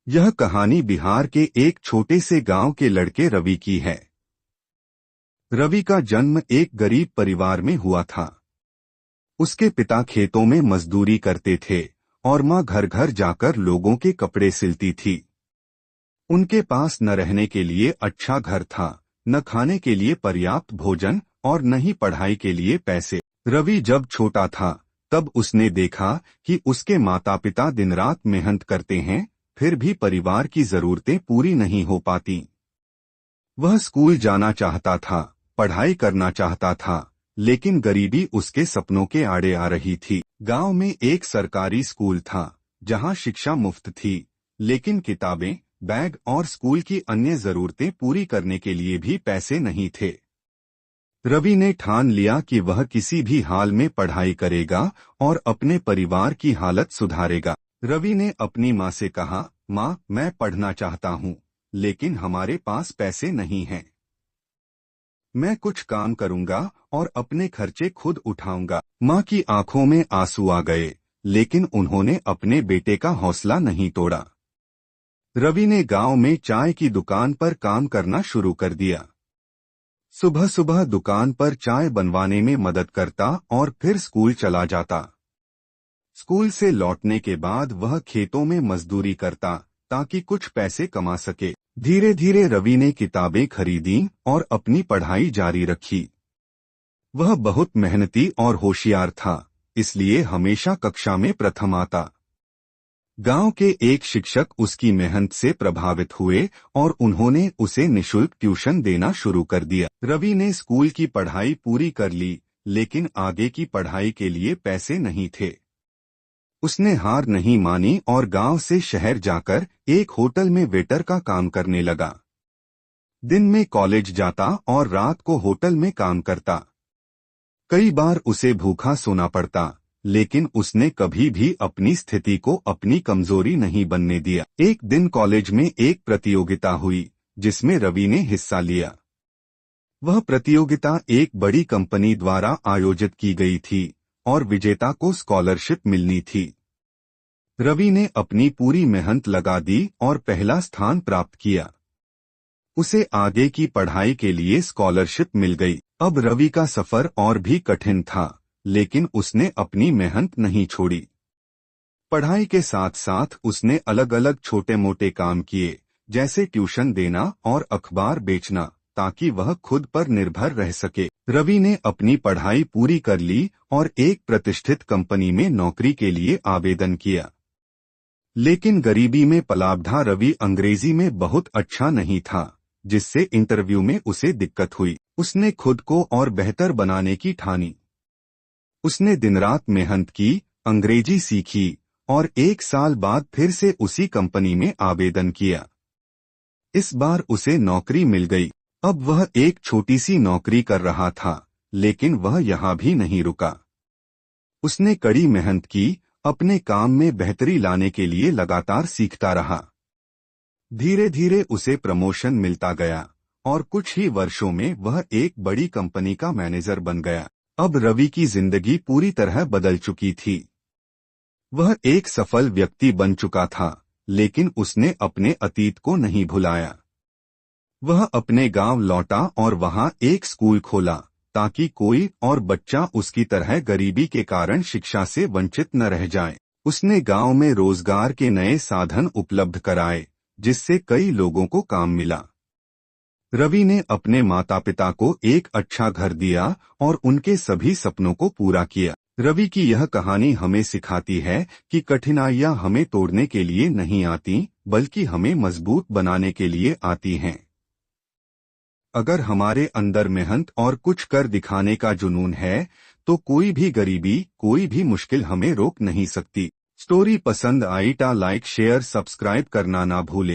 यह कहानी बिहार के एक छोटे से गांव के लड़के रवि की है। रवि का जन्म एक गरीब परिवार में हुआ था। उसके पिता खेतों में मजदूरी करते थे और मां घर घर जाकर लोगों के कपड़े सिलती थी। उनके पास न रहने के लिए अच्छा घर था, न खाने के लिए पर्याप्त भोजन और न ही पढ़ाई के लिए पैसे। रवि जब छोटा था तब उसने देखा कि उसके माता पिता दिन रात मेहनत करते हैं, फिर भी परिवार की जरूरतें पूरी नहीं हो पाती। वह स्कूल जाना चाहता था, पढ़ाई करना चाहता था, लेकिन गरीबी उसके सपनों के आड़े आ रही थी। गांव में एक सरकारी स्कूल था जहां शिक्षा मुफ्त थी, लेकिन किताबें, बैग और स्कूल की अन्य जरूरतें पूरी करने के लिए भी पैसे नहीं थे। रवि ने ठान लिया कि वह किसी भी हाल में पढ़ाई करेगा और अपने परिवार की हालत सुधारेगा। रवि ने अपनी माँ से कहा, माँ, मैं पढ़ना चाहता हूँ, लेकिन हमारे पास पैसे नहीं हैं। मैं कुछ काम करूंगा और अपने खर्चे खुद उठाऊंगा। माँ की आंखों में आंसू आ गए, लेकिन उन्होंने अपने बेटे का हौसला नहीं तोड़ा। रवि ने गांव में चाय की दुकान पर काम करना शुरू कर दिया। सुबह सुबह दुकान पर चाय बनवाने में मदद करता और फिर स्कूल चला जाता। स्कूल से लौटने के बाद वह खेतों में मजदूरी करता ताकि कुछ पैसे कमा सके। धीरे धीरे रवि ने किताबें खरीदी और अपनी पढ़ाई जारी रखी। वह बहुत मेहनती और होशियार था, इसलिए हमेशा कक्षा में प्रथम आता। गांव के एक शिक्षक उसकी मेहनत से प्रभावित हुए और उन्होंने उसे निशुल्क ट्यूशन देना शुरू कर दिया। रवि ने स्कूल की पढ़ाई पूरी कर ली, लेकिन आगे की पढ़ाई के लिए पैसे नहीं थे। उसने हार नहीं मानी और गांव से शहर जाकर एक होटल में वेटर का काम करने लगा। दिन में कॉलेज जाता और रात को होटल में काम करता। कई बार उसे भूखा सोना पड़ता, लेकिन उसने कभी भी अपनी स्थिति को अपनी कमजोरी नहीं बनने दिया। एक दिन कॉलेज में एक प्रतियोगिता हुई जिसमें रवि ने हिस्सा लिया। वह प्रतियोगिता एक बड़ी कंपनी द्वारा आयोजित की गई थी और विजेता को स्कॉलरशिप मिलनी थी। रवि ने अपनी पूरी मेहनत लगा दी और पहला स्थान प्राप्त किया। उसे आगे की पढ़ाई के लिए स्कॉलरशिप मिल गई। अब रवि का सफर और भी कठिन था, लेकिन उसने अपनी मेहनत नहीं छोड़ी। पढ़ाई के साथ साथ उसने अलग अलग छोटे मोटे काम किए, जैसे ट्यूशन देना और अखबार बेचना, ताकि वह खुद पर निर्भर रह सके। रवि ने अपनी पढ़ाई पूरी कर ली और एक प्रतिष्ठित कंपनी में नौकरी के लिए आवेदन किया। लेकिन गरीबी में पलाबधा रवि अंग्रेजी में बहुत अच्छा नहीं था, जिससे इंटरव्यू में उसे दिक्कत हुई। उसने खुद को और बेहतर बनाने की ठानी। उसने दिन रात मेहनत की, अंग्रेजी सीखी और 1 साल बाद फिर से उसी कंपनी में आवेदन किया। इस बार उसे नौकरी मिल गई। अब वह एक छोटी सी नौकरी कर रहा था, लेकिन वह यहाँ भी नहीं रुका। उसने कड़ी मेहनत की, अपने काम में बेहतरी लाने के लिए लगातार सीखता रहा। धीरे धीरे उसे प्रमोशन मिलता गया और कुछ ही वर्षों में वह एक बड़ी कंपनी का मैनेजर बन गया। अब रवि की जिंदगी पूरी तरह बदल चुकी थी। वह एक सफल व्यक्ति बन चुका था, लेकिन उसने अपने अतीत को नहीं भुलाया। वह अपने गांव लौटा और वहां एक स्कूल खोला ताकि कोई और बच्चा उसकी तरह गरीबी के कारण शिक्षा से वंचित न रह जाए। उसने गांव में रोजगार के नए साधन उपलब्ध कराए, जिससे कई लोगों को काम मिला। रवि ने अपने माता पिता को एक अच्छा घर दिया और उनके सभी सपनों को पूरा किया। रवि की यह कहानी हमें सिखाती है कि कठिनाइयां हमें तोड़ने के लिए नहीं आती, बल्कि हमें मजबूत बनाने के लिए आती हैं। अगर हमारे अंदर मेहनत और कुछ कर दिखाने का जुनून है, तो कोई भी गरीबी, कोई भी मुश्किल हमें रोक नहीं सकती। स्टोरी पसंद आई तो लाइक, शेयर, सब्सक्राइब करना ना भूले।